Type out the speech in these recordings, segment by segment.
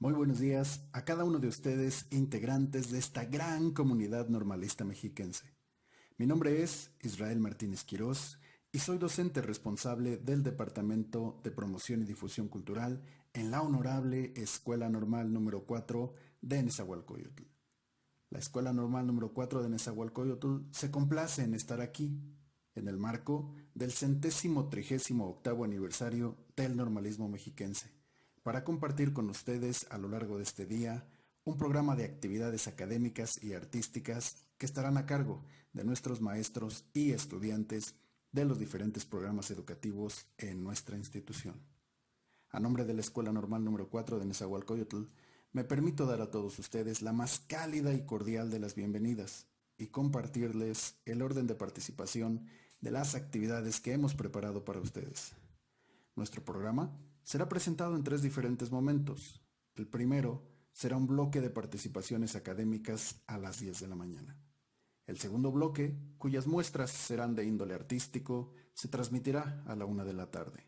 Muy buenos días a cada uno de ustedes, integrantes de esta gran comunidad normalista mexiquense. Mi nombre es Israel Martínez Quirós y soy docente responsable del Departamento de Promoción y Difusión Cultural en la Honorable Escuela Normal número 4 de Nezahualcóyotl. La Escuela Normal número 4 de Nezahualcóyotl se complace en estar aquí, en el marco del 138º aniversario del normalismo mexiquense, para compartir con ustedes a lo largo de este día un programa de actividades académicas y artísticas que estarán a cargo de nuestros maestros y estudiantes de los diferentes programas educativos en nuestra institución. A nombre de la Escuela Normal número 4 de Nezahualcóyotl, me permito dar a todos ustedes la más cálida y cordial de las bienvenidas y compartirles el orden de participación de las actividades que hemos preparado para ustedes. Nuestro programa será presentado en 3 diferentes momentos. El primero será un bloque de participaciones académicas a las 10 de la mañana. El segundo bloque, cuyas muestras serán de índole artístico, se transmitirá a la 1 de la tarde.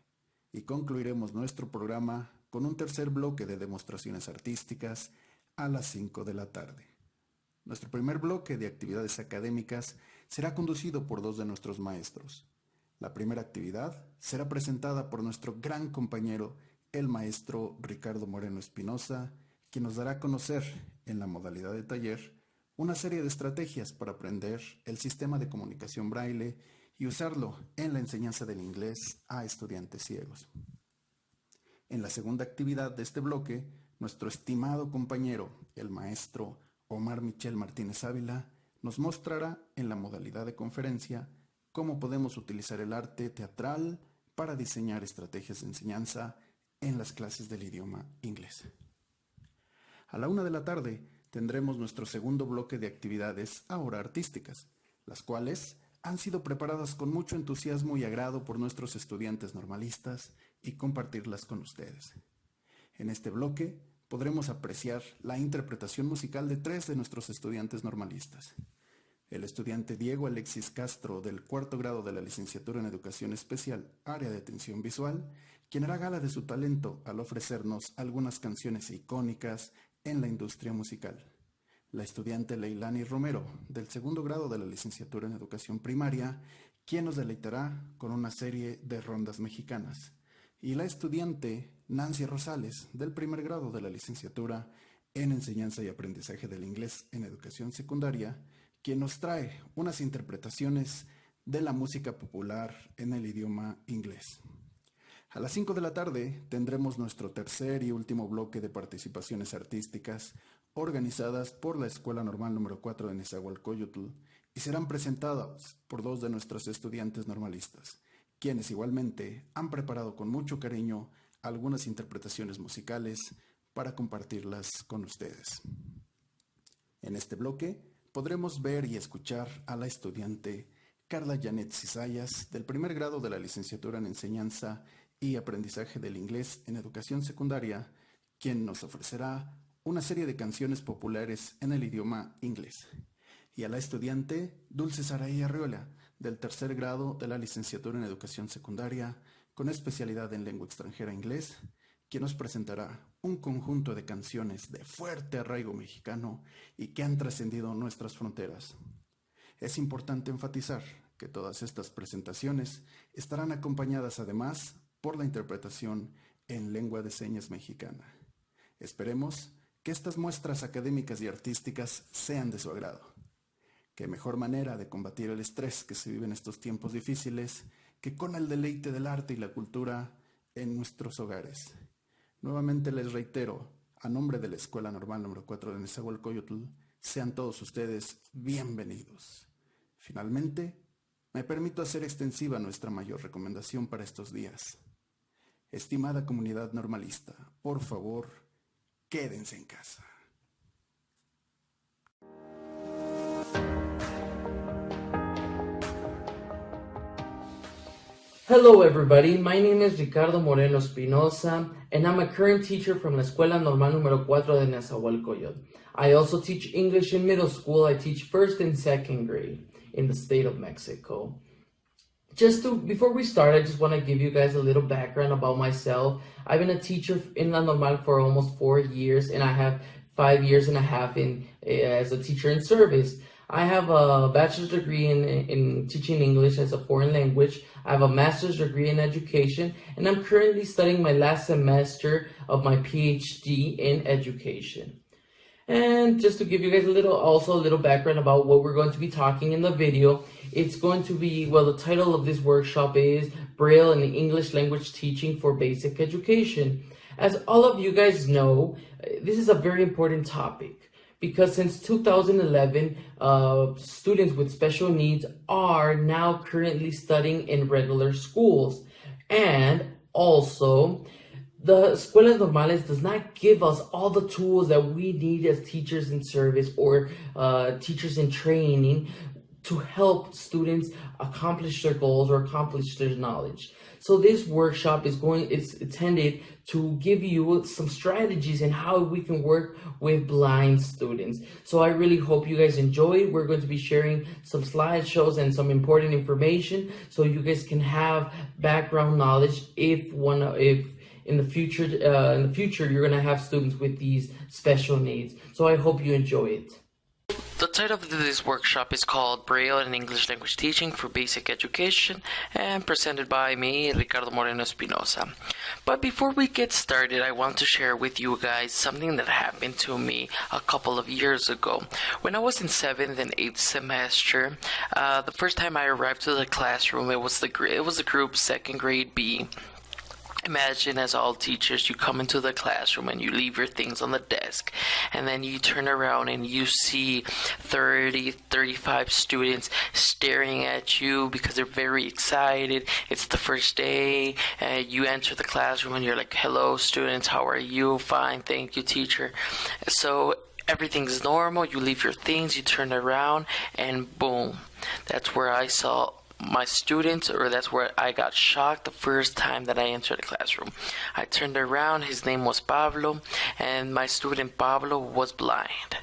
Y concluiremos nuestro programa con un tercer bloque de demostraciones artísticas a las 5 de la tarde. Nuestro primer bloque de actividades académicas será conducido por 2 de nuestros maestros. La primera actividad será presentada por nuestro gran compañero, el maestro Ricardo Moreno Espinosa, quien nos dará a conocer, en la modalidad de taller, una serie de estrategias para aprender el sistema de comunicación braille y usarlo en la enseñanza del inglés a estudiantes ciegos. En la segunda actividad de este bloque, nuestro estimado compañero, el maestro Omar Michel Martínez Ávila, nos mostrará en la modalidad de conferencia cómo podemos utilizar el arte teatral para diseñar estrategias de enseñanza en las clases del idioma inglés. A la 1 de la tarde tendremos nuestro segundo bloque de actividades ahora artísticas, las cuales han sido preparadas con mucho entusiasmo y agrado por nuestros estudiantes normalistas y compartirlas con ustedes. En este bloque podremos apreciar la interpretación musical de 3 de nuestros estudiantes normalistas. El estudiante Diego Alexis Castro, del 4º grado de la licenciatura en Educación Especial, área de atención visual, quien hará gala de su talento al ofrecernos algunas canciones icónicas en la industria musical. La estudiante Leilani Romero, del 2º grado de la licenciatura en Educación Primaria, quien nos deleitará con una serie de rondas mexicanas. Y la estudiante Nancy Rosales, del 1er grado de la licenciatura en Enseñanza y Aprendizaje del Inglés en Educación Secundaria, quien nos trae unas interpretaciones de la música popular en el idioma inglés. A las 5 de la tarde tendremos nuestro tercer y último bloque de participaciones artísticas organizadas por la Escuela Normal número 4 de Nezahualcóyotl y serán presentadas por 2 de nuestros estudiantes normalistas, quienes igualmente han preparado con mucho cariño algunas interpretaciones musicales para compartirlas con ustedes. En este bloque podremos ver y escuchar a la estudiante Carla Janet Cisayas, del 1er grado de la licenciatura en Enseñanza y Aprendizaje del Inglés en Educación Secundaria, quien nos ofrecerá una serie de canciones populares en el idioma inglés. Y a la estudiante Dulce Saraí Arriola, del 3er grado de la licenciatura en Educación Secundaria, con especialidad en lengua extranjera inglés, quien nos presentará un conjunto de canciones de fuerte arraigo mexicano y que han trascendido nuestras fronteras. Es importante enfatizar que todas estas presentaciones estarán acompañadas además por la interpretación en lengua de señas mexicana. Esperemos que estas muestras académicas y artísticas sean de su agrado. Qué mejor manera de combatir el estrés que se vive en estos tiempos difíciles que con el deleite del arte y la cultura en nuestros hogares. Nuevamente les reitero, a nombre de la Escuela Normal número 4 de Nezahualcóyotl, sean todos ustedes bienvenidos. Finalmente, me permito hacer extensiva nuestra mayor recomendación para estos días. Estimada comunidad normalista, por favor, quédense en casa. Hello everybody, my name is Ricardo Moreno Espinosa and I'm a current teacher from La Escuela Normal número 4 de Nezahualcóyotl. I also teach English in middle school. I teach 1st and 2nd grade in the state of Mexico. Before we start, I just want to give you guys a little background about myself. I've been a teacher in La Normal for almost 4 years, and I have 5 years and a half as a teacher in service. I have a bachelor's degree in teaching English as a foreign language. I have a master's degree in education, and I'm currently studying my last semester of my PhD in education. And just to give you guys a little background about what we're going to be talking in the video, it's going to be, well, the title of this workshop is Braille and English Language Teaching for Basic Education. As all of you guys know, this is a very important topic because since 2011, students with special needs are now currently studying in regular schools. And also, the Escuelas Normales does not give us all the tools that we need as teachers in service or teachers in training to help students accomplish their goals or accomplish their knowledge. So this workshop it's intended to give you some strategies in how we can work with blind students. So I really hope you guys enjoy it. We're going to be sharing some slideshows and some important information so you guys can have background knowledge if in the future you're going to have students with these special needs. So I hope you enjoy it. The title of this workshop is called Braille and English Language Teaching for Basic Education and presented by me, Ricardo Moreno Espinosa. But before we get started, I want to share with you guys something that happened to me a couple of years ago. When I was in 7th and 8th semester, the first time I arrived to the classroom, it was the group 2nd grade B. Imagine, as all teachers, you come into the classroom and you leave your things on the desk, and then you turn around and you see 35 students staring at you because they're very excited. It's the first day. You enter the classroom and you're like, "Hello, students, how are you?" "Fine, thank you, teacher." So everything's normal. You leave your things, you turn around, and boom, that's where I saw my students, or that's where I got shocked the first time that I entered the classroom. I turned around, his name was Pablo, and my student Pablo was blind.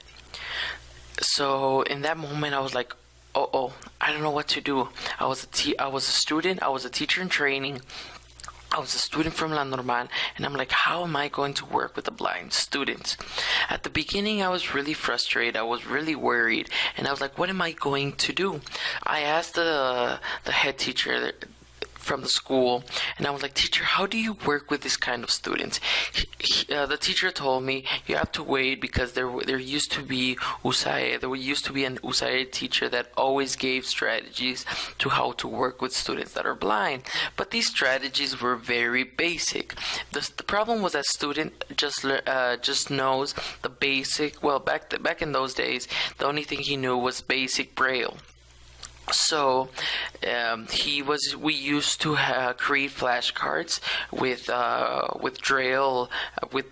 So in that moment I was like, I don't know what to do. I was a student, I was a teacher in training, I was a student from La Normal, and I'm like, how am I going to work with the blind students? At the beginning, I was really frustrated. I was really worried, and I was like, what am I going to do? I asked the head teacher from the school, and I was like, "Teacher, how do you work with this kind of students?" The teacher told me, "You have to wait because there used to be an USAID teacher that always gave strategies to how to work with students that are blind, but these strategies were very basic. The problem was that student just knows the basic. Well, back in those days, the only thing he knew was basic Braille." So we used to create flashcards with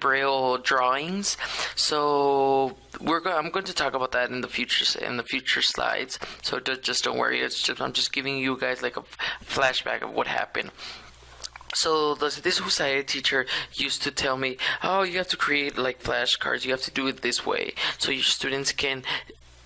Braille drawings. So I'm going to talk about that in the future slides. So just don't worry. I'm just giving you guys like a flashback of what happened. So this USAID teacher used to tell me, "Oh, you have to create like flashcards. You have to do it this way so your students can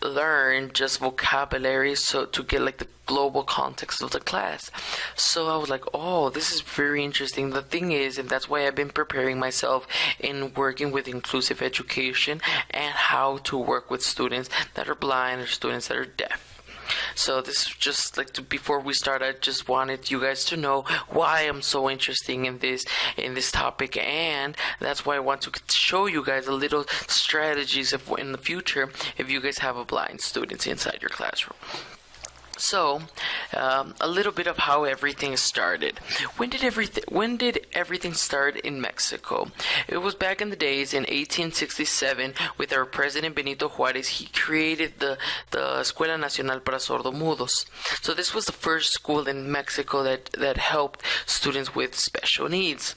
learn just vocabulary, so to get like the global context of the class." So I was like, oh, this is very interesting. The thing is, and that's why I've been preparing myself in working with inclusive education and how to work with students that are blind or students that are deaf. So this is just like before we start, I just wanted you guys to know why I'm so interested in this topic, and that's why I want to show you guys a little strategies in the future if you guys have a blind student inside your classroom. So, a little bit of how everything started. When did everything start in Mexico? It was back in the days in 1867 with our President Benito Juárez. He created the Escuela Nacional para Sordomudos. So this was the first school in Mexico that helped students with special needs.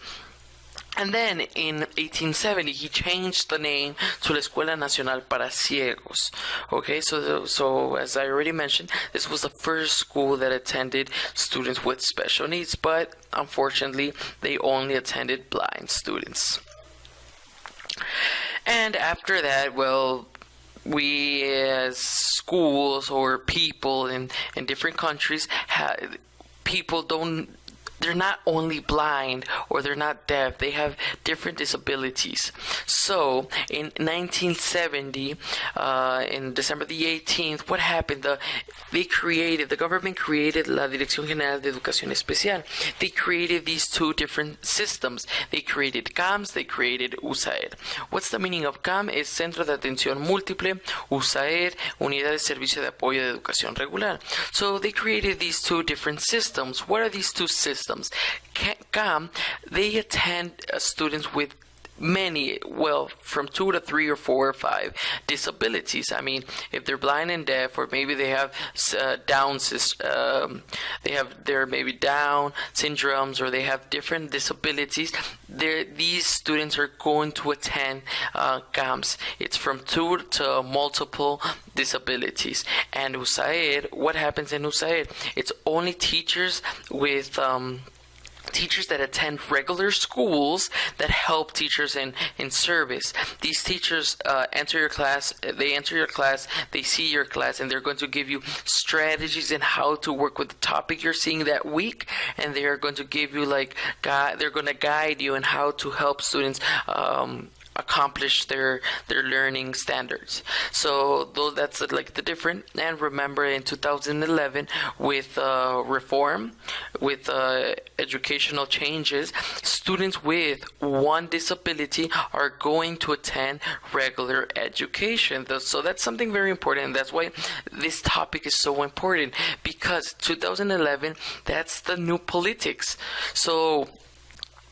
And then in 1870, he changed the name to la Escuela Nacional para Ciegos. Okay, so as I already mentioned, this was the first school that attended students with special needs, but unfortunately, they only attended blind students. And after that, well, we as schools or people in different countries people they're not only blind or they're not deaf, they have different disabilities. So in 1970, in December the 18th, what happened? The government created La Dirección General de Educación Especial. They created these two different systems. They created CAMS, they created USAED. What's the meaning of CAM? Es Centro de Atención Múltiple, USAED, Unidad de Servicio de Apoyo de Educación Regular. So they created these two different systems. What are these two systems? CAM, they attend students with many, well, from 2 to 3 or 4 or 5 disabilities. I mean, if they're blind and deaf, or maybe they have they're maybe Down syndromes, or they have different disabilities, these students are going to attend CAMS. It's from 2 to multiple disabilities. And USAED, what happens in USAED? It's only teachers with teachers that attend regular schools that help teachers in service. These teachers enter your class, they see your class, and they're going to give you strategies in how to work with the topic you're seeing that week, and they are going to give you they're going to guide you in how to help students accomplish their learning standards. So that's like the different. And remember, in 2011, with reform, with educational changes, students with one disability are going to attend regular education. So that's something very important. That's why this topic is so important, because 2011, that's the new politics. So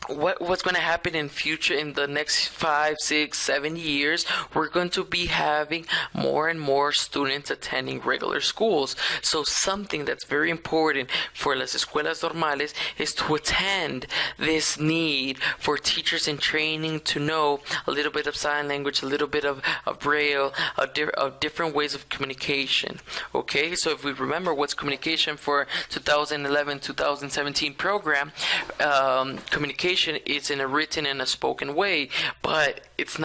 what's going to happen in the next 5, 6, 7 years, we're going to be having more and more students attending regular schools. So something that's very important for las escuelas normales is to attend this need for teachers in training to know a little bit of sign language, a little bit of Braille, of different ways of communication. Okay, so if we remember what's communication for 2011-2017 program, communication is in a written and a spoken way, but there's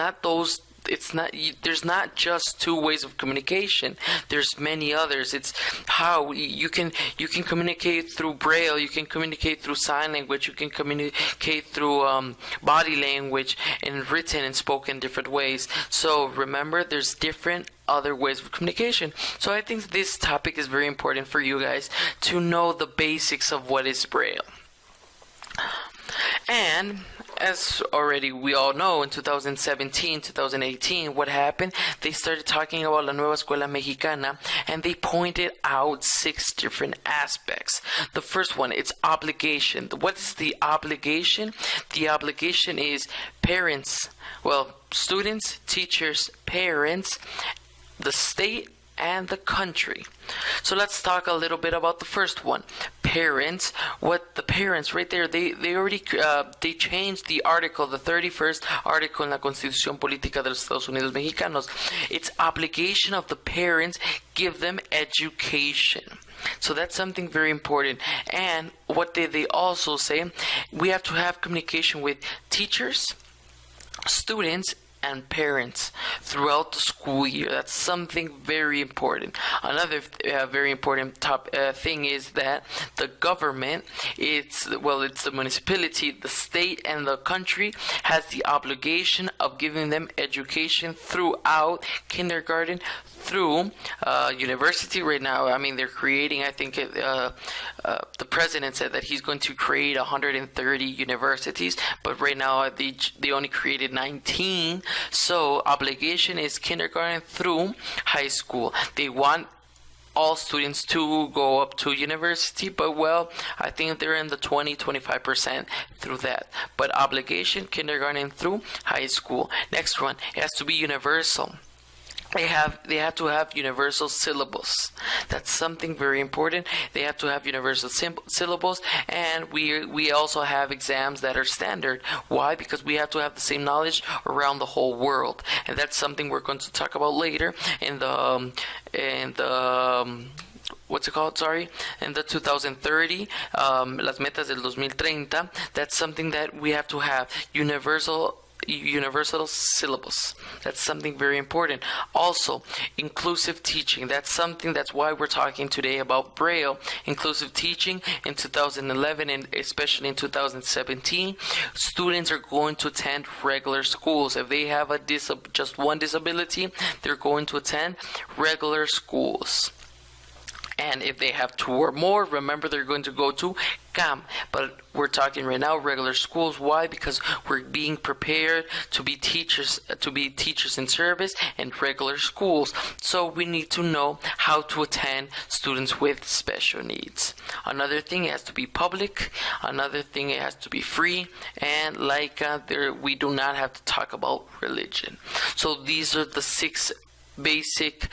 not just 2 ways of communication. There's many others. It's how you can communicate through Braille, you can communicate through sign language, you can communicate through body language, in written and spoken different ways. So remember, there's different other ways of communication. So I think this topic is very important for you guys to know the basics of what is Braille. And as already we all know, in 2017, 2018, what happened? They started talking about La Nueva Escuela Mexicana, and they pointed out 6 different aspects. The first one, it's obligation. What is the obligation? The obligation is parents, students, teachers, parents, the state, and the country. So let's talk a little bit about the first one, parents. What the parents right there, they already they changed the article, the 31st article in la Constitución Política de los Estados Unidos Mexicanos. It's obligation of the parents, give them education. So that's something very important. And what did they also say? We have to have communication with teachers, students, and parents throughout the school year. That's something very important. Another very important thing is that the government, it's the municipality, the state, and the country has the obligation of giving them education throughout kindergarten through university. Right now, I mean, they're creating, I think the president said that he's going to create 130 universities, but right now they only created 19. So obligation is kindergarten through high school. They want all students to go up to university, but I think they're in the 20-25% through that. But obligation, kindergarten through high school. Next one, it has to be universal. They have to have universal syllabus. That's something very important. They have to have universal syllabus, and we also have exams that are standard. Why? Because we have to have the same knowledge around the whole world, and that's something we're going to talk about later in the what's it called? Sorry, in the 2030, las metas del 2030. That's something that we have to have universal universal syllabus. That's something very important. Also, inclusive teaching. That's why we're talking today about Braille. Inclusive teaching in 2011 and especially in 2017, students are going to attend regular schools. If they have just one disability, they're going to attend regular schools. And if they have two or more, remember they're going to go to CAM. But we're talking right now regular schools. Why? Because we're being prepared to be teachers in service in regular schools. So we need to know how to attend students with special needs. Another thing, it has to be public. Another thing, it has to be free. And we do not have to talk about religion. So these are the 6 basic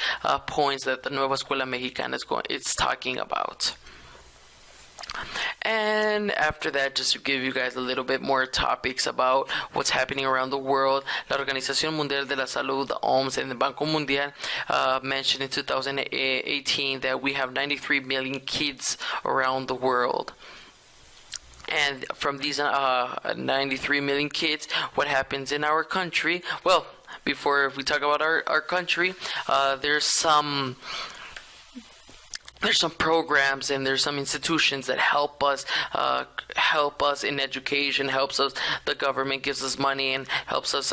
points that the Nueva Escuela Mexicana is talking about. And after that, just to give you guys a little bit more topics about what's happening around the world, La Organización Mundial de la Salud, the OMS, and the Banco Mundial mentioned in 2018 that we have 93 million kids around the world. And from these 93 million kids, what happens in our country? Well, before we talk about our country, there's some programs and there's some institutions that help us in education, the government gives us money and helps us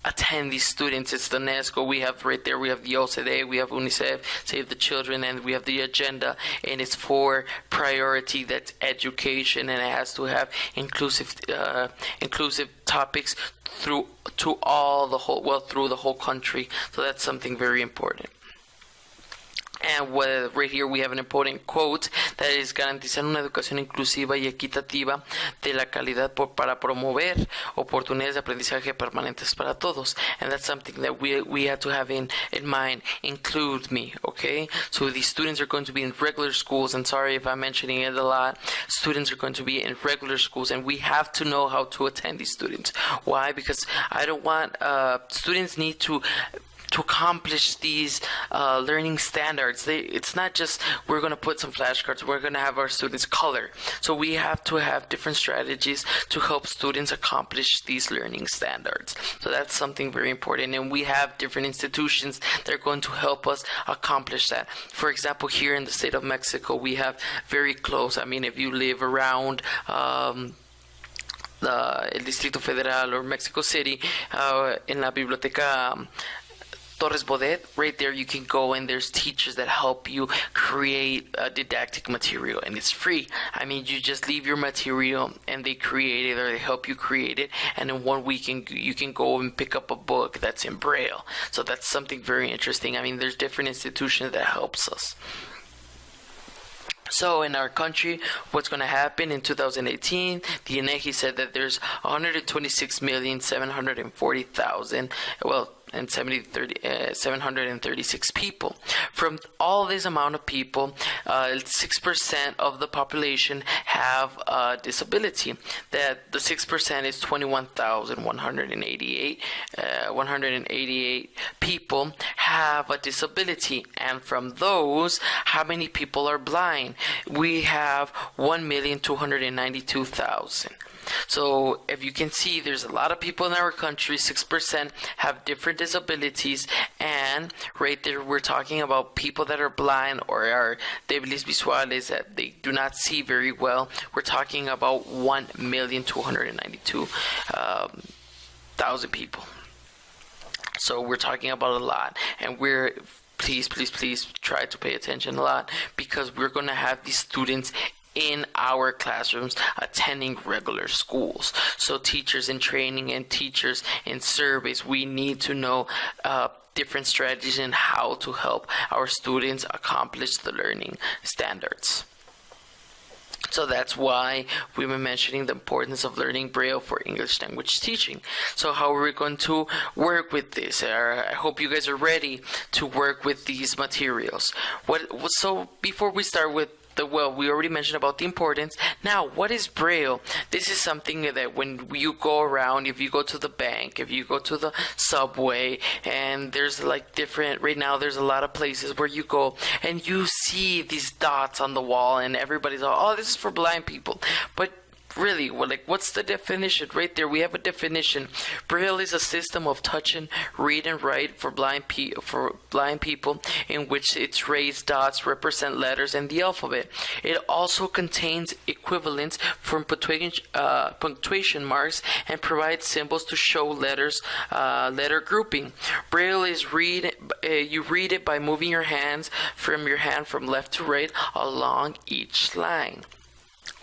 attend these students. It's the UNESCO. We have right there, we have the OCDE, we have UNICEF, Save the Children, and we have the agenda, and it's for priority, that's education, and it has to have inclusive topics through the whole country. So that's something very important. And right here we have an important quote that is garantizar una educación inclusiva y equitativa de la calidad para promover oportunidades de aprendizaje permanentes para todos. And that's something that we have to have in mind. Include me, okay? So these students are going to be in regular schools, and sorry if I'm mentioning it a lot. Students are going to be in regular schools, and we have to know how to attend these students. Why? Because I don't want students need to accomplish these learning standards. It's not just we're going to put some flashcards, we're going to have our students color. So we have to have different strategies to help students accomplish these learning standards. So that's something very important, and we have different institutions that are going to help us accomplish that. For example, here in the state of Mexico, we have very close, if you live around El Distrito Federal or Mexico City, in la biblioteca Torres Bodet, right there you can go and there's teachers that help you create didactic material, and it's free. You just leave your material and they create it, or they help you create it, and in 1 week you can go and pick up a book that's in Braille. So that's something very interesting. There's different institutions that helps us. So in our country, what's going to happen in 2018? The INEGI said that there's 126,740,000, and 736 people. From all this amount of people, 6% of the population have a disability. That the 6% is 188 people have a disability. And from those, how many people are blind? We have 1,292,000. So if you can see, there's a lot of people in our country. 6% have different disabilities, and right there we're talking about people that are blind or are débiles visuales, that they do not see very well. We're talking about 1,292,000 people. So we're talking about a lot, and please try to pay attention a lot, because we're going to have these students in our classrooms attending regular schools. So teachers in training and teachers in service, we need to know different strategies and how to help our students accomplish the learning standards. So that's why we've been mentioning the importance of learning Braille for English language teaching. So how are we going to work with this? I hope you guys are ready to work with these materials. So before we start with we already mentioned about the importance. Now, what is Braille? This is something that when you go around, if you go to the bank, if you go to the subway, and there's right now there's a lot of places where you go and you see these dots on the wall, and everybody's this is for blind people. But really, well, like, what's the definition? Right there, we have a definition. Braille is a system of touch and read and write for blind people in which its raised dots represent letters in the alphabet. It also contains equivalents from punctuation marks and provides symbols to show letter grouping. Braille is you read it by moving your hand from left to right along each line.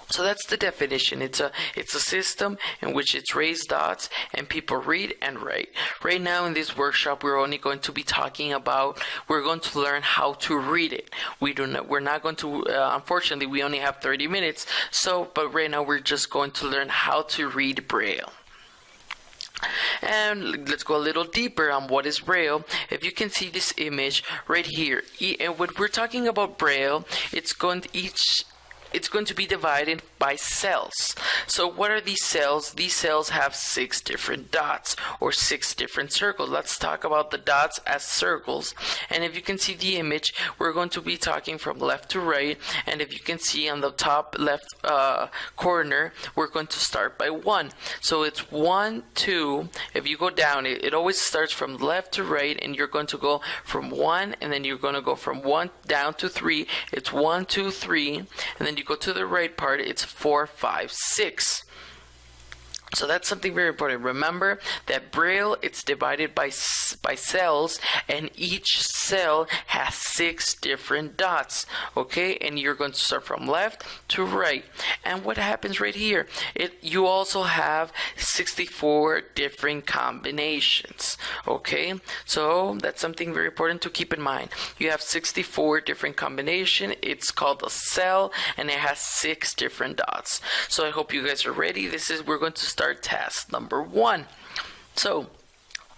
So that's the definition. It's a system in which it's raised dots and people read and write. Right now in this workshop, we're only going to be we're going to learn how to read it. We're not going to, unfortunately, we only have 30 minutes. But right now we're just going to learn how to read Braille. And let's go a little deeper on what is Braille. If you can see this image right here, and when we're talking about Braille, it's going to be divided by cells. So what are these cells? These cells have 6 different dots or 6 different circles. Let's talk about the dots as circles. And if you can see the image, we're going to be talking from left to right. And if you can see on the top left corner, we're going to start by 1. So it's 1, 2. If you go down, it always starts from left to right, and you're going to go from 1, and then you're going to go from 1 down to 3. It's 1, 2, 3, and then you go to the right part, it's 4, 5, 6. So that's something very important. Remember that Braille, it's divided by cells, and each cell has 6 different dots, okay? And you're going to start from left to right. And what happens right here? You also have 64 different combinations, okay? So that's something very important to keep in mind. You have 64 different combinations. It's called a cell, and it has 6 different dots. So I hope you guys are ready. We're going to start task number 1. So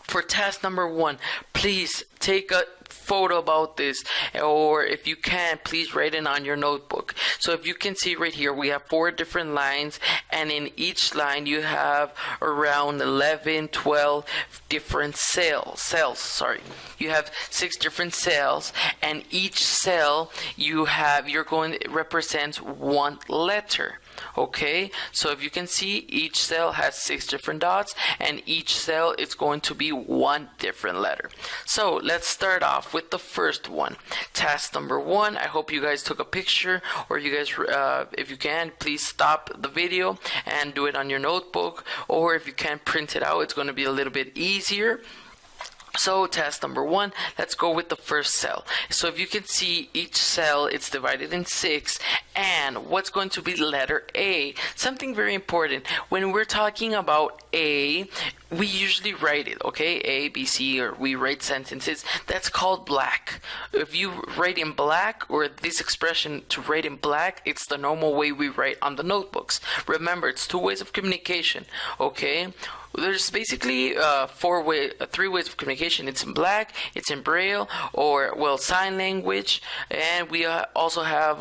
for task number 1, please take a photo about this, or if you can, please write it on your notebook. So if you can see right here, we have 4 different lines, and in each line you have around 11, 12 different cells. You have 6 different cells, and each cell represents 1 letter. Okay, so if you can see, each cell has 6 different dots, and each cell is going to be 1 different letter. So let's start off with the first one. Task number 1. I hope you guys took a picture, or you guys, if you can, please stop the video and do it on your notebook, or if you can print it out, it's going to be a little bit easier. So task number 1, let's go with the first cell. So if you can see, each cell, it's divided in 6, and what's going to be letter A? Something very important. When we're talking about A, we usually write it, okay? A, B, C, or we write sentences. That's called black. If you write in black, or this expression to write in black, it's the normal way we write on the notebooks. Remember, it's 2 ways of communication, okay? There's basically 3 ways of communication. It's in black, it's in Braille, or, well, sign language, and we also have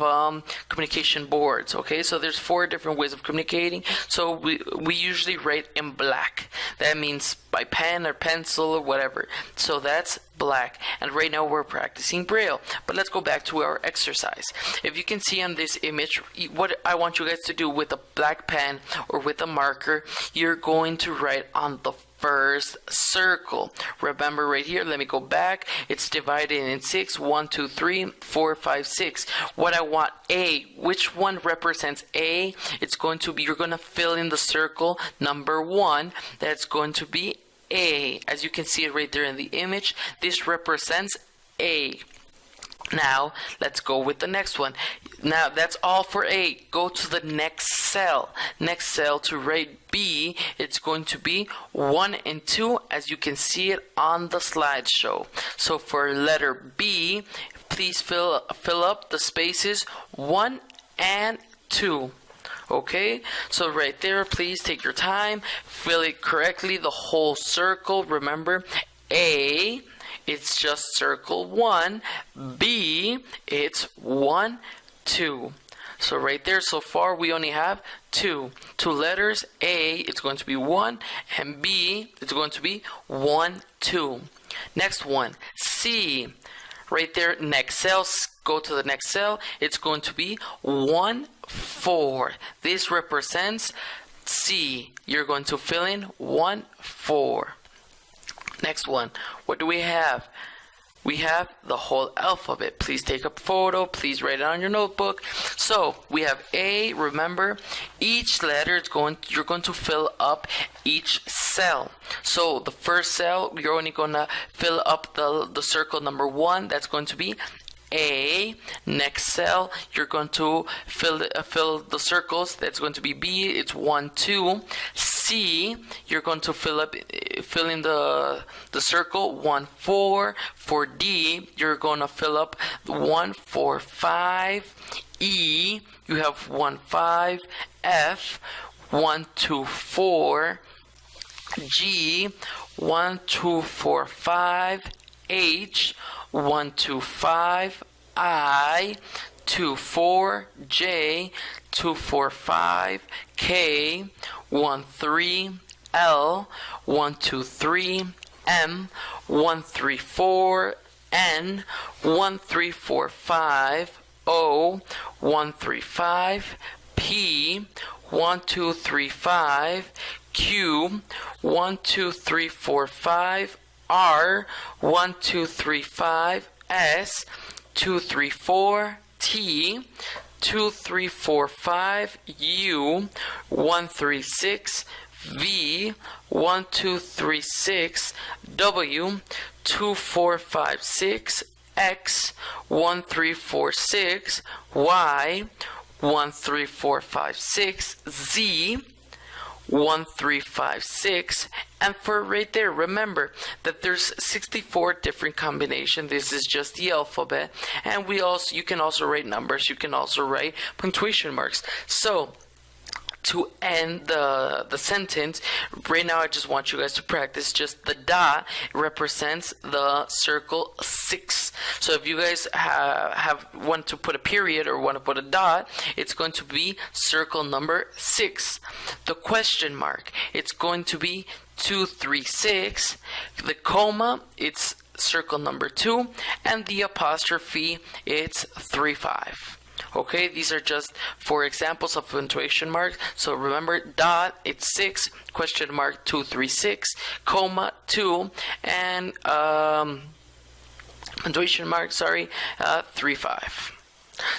communication boards, okay? So there's 4 different ways of communicating. So we usually write in black. That means by pen or pencil or whatever. So that's black. And right now we're practicing Braille. But let's go back to our exercise. If you can see on this image, what I want you guys to do with a black pen or with a marker, you're going to write on the first circle. Remember right here, let me go back. It's divided in 6. 1, 2, 3, 4, 5, 6. What I want, A. Which one represents A? It's going to be, you're going to fill in the circle number 1. That's going to be A. As you can see it right there in the image, this represents A. Now, let's go with the next one. Now, that's all for A. Go to the next cell. Next cell to write B, it's going to be 1 and 2, as you can see it on the slideshow. So for letter B, please fill up the spaces 1 and 2. Okay, so right there, please take your time, fill it correctly, the whole circle. Remember, A, it's just circle 1. B, it's 1, 2. So right there, so far we only have 2 letters. A, it's going to be 1, and B, it's going to be 1, 2. Next one, C. Right there, next cell, go to the next cell. It's going to be 1, 4. This represents C. You're going to fill in 1, 4. Next one. What do we have? We have the whole alphabet. Please take a photo. Please write it on your notebook. So we have A. Remember, each letter you're going to fill up each cell. So the first cell, you're only going to fill up the circle number 1. That's going to be A. Next cell, you're going to fill the circles. That's going to be B. It's 1, 2. C, you're going to fill in the circle 1, 4. For D, you're going to fill up 1, 4, 5. E, you have 1, 5. F, 1, 2, 4. G, 1, 2, 4, 5. H, 1, 2, 5. I, 2, 4. J, 2, 4, 5. K, 1, 3. L, 1, 2, 3. M, 1, 3, 4. N, 1, 3, 4, 5. O, 1, 3, 5. P, 1, 2, 3, 5. Q, 1, 2, 3, 4, 5. R, 1, 2, 3, 5. S, 2, 3, 4. T, 2, 3, 4, 5. U, 1, 3, 6. V, 1, 2, 3, 6. W, 2, 4, 5, 6. X, 1, 3, 4, 6. Y, 1, 3, 4, 5, 6. Z, 1, 3, 5, 6. And for right there, remember that there's 64 different combinations. This is just the alphabet. And you can also write numbers. You can also write punctuation marks. So to end the sentence, right now I just want you guys to practice. Just the dot represents the circle 6. So if you guys want to put a period or want to put a dot, it's going to be circle number 6. The question mark, it's going to be 2, 3, 6. The comma, it's circle number 2. And the apostrophe, it's 3, 5. Okay, these are just 4 examples of punctuation marks. So remember, dot, it's 6, question mark, 2, 3, 6, comma, 2, and punctuation mark, 3, 5.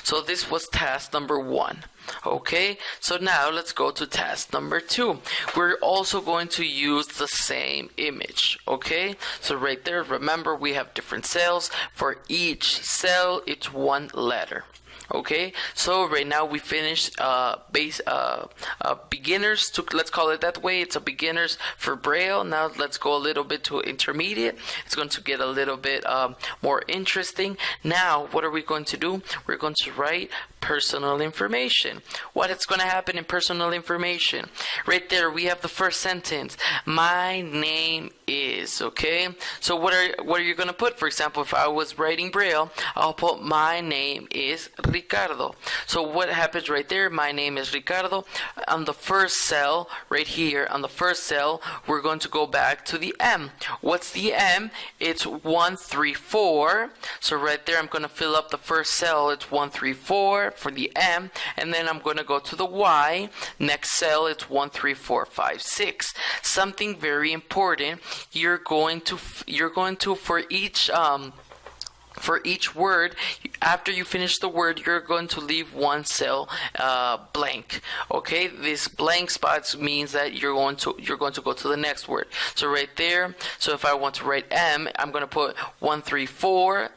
So this was task number 1. Okay, so now let's go to task number 2. We're also going to use the same image. Okay, so right there, remember we have different cells. For each cell, it's 1 letter. Okay, so right now we finished beginners to, let's call it that way. It's a beginners for Braille. Now let's go a little bit to intermediate. It's going to get a little bit more interesting. Now what are we going to do? We're going to write personal information. What is going to happen in personal information? Right there we have the first sentence. My name is. Okay, so what are you going to put? For example, if I was writing Braille, I'll put my name is Ricardo. So what happens right there? My name is Ricardo. On the first cell, right here, on the first cell, we're going to go back to the M. What's the M? It's 1, 3, 4. So right there, I'm going to fill up the first cell. It's 1, 3, 4 for the M. And then I'm going to go to the Y. Next cell, it's 1, 3, 4, 5, 6. Something very important. You're going to for each word, after you finish the word, you're going to leave 1 cell blank. Okay, this blank spots means that you're going to go to the next word. So right there, so if I want to write M, I'm going to put 1, 3, 4.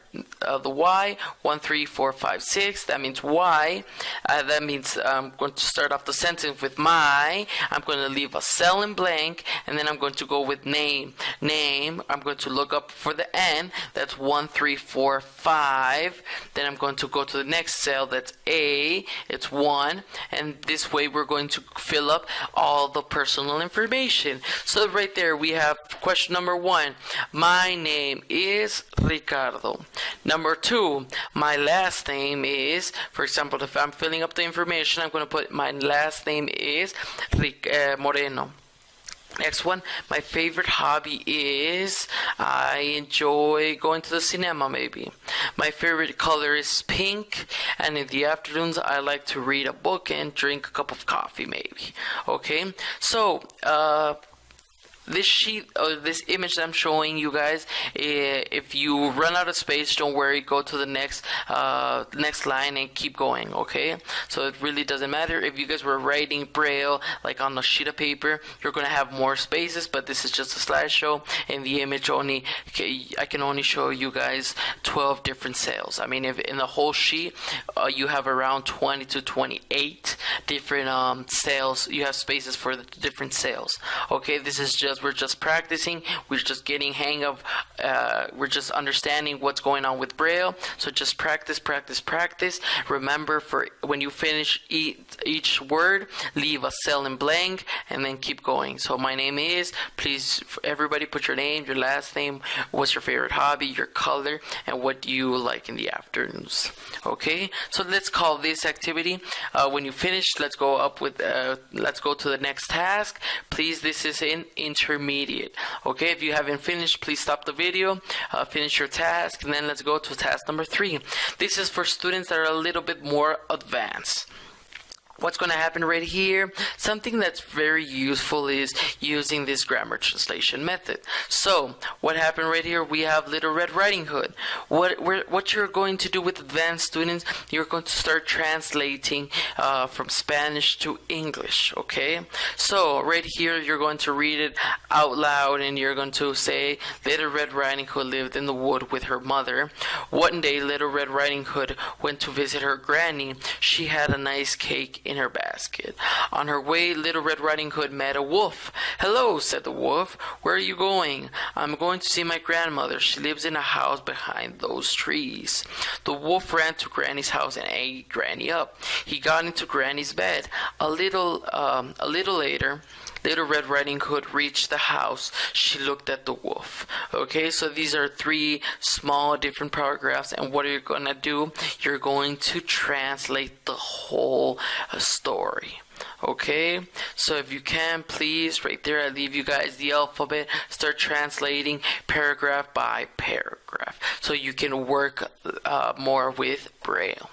The Y, 1, 3, 4, 5, 6. That means Y. That means I'm going to start off the sentence with my. I'm going to leave a cell in blank, and then I'm going to go with name. Name. I'm going to look up for the N. That's 1, 3, 4, 5. Then I'm going to go to the next cell. That's A. It's 1, and this way we're going to fill up all the personal information. So right there we have question number 1. My name is Ricardo. Number 2, my last name is, for example, if I'm filling up the information, I'm going to put my last name is Moreno. Next one, my favorite hobby is I enjoy going to the cinema maybe. My favorite color is pink, and in the afternoons I like to read a book and drink a cup of coffee maybe. Okay, so this sheet or this image that I'm showing you guys, if you run out of space, don't worry, go to the next line and keep going, okay? So it really doesn't matter. If you guys were writing Braille like on a sheet of paper, you're going to have more spaces, but this is just a slideshow, and the image only, I can only show you guys 12 different cells. I mean, if in the whole sheet you have around 20 to 28 different cells, you have spaces for the different cells, okay? This is just, we're just practicing, we're just getting hang of, we're just understanding what's going on with Braille. So just practice. Remember, for when you finish each word, leave a cell in blank and then keep going. So my name is, please everybody put your name, your last name, what's your favorite hobby, your color, and what do you like in the afternoons. Okay, so let's call this activity. When you finish, let's go to the next task. Please, this is in intermediate. Okay, if you haven't finished, please stop the video, finish your task, and then let's go to task number 3. This is for students that are a little bit more advanced. What's going to happen right here? Something that's very useful is using this grammar translation method. So what happened right here? We have Little Red Riding Hood. What you're going to do with advanced students, you're going to start translating from Spanish to English, okay? So right here, you're going to read it out loud, and you're going to say, Little Red Riding Hood lived in the wood with her mother. One day, Little Red Riding Hood went to visit her granny. She had a nice cake in her basket. On her way, Little Red Riding Hood met a wolf. "Hello," said the wolf. "Where are you going?" "I'm going to see my grandmother. She lives in a house behind those trees." The wolf ran to Granny's house and ate Granny up. He got into Granny's bed. A little later, Little Red Riding Hood reached the house. She looked at the wolf. Okay, so these are 3 small different paragraphs, and what are you going to do? You're going to translate the whole story. Okay, so if you can, please, right there, I leave you guys the alphabet. Start translating paragraph by paragraph so you can work more with Braille.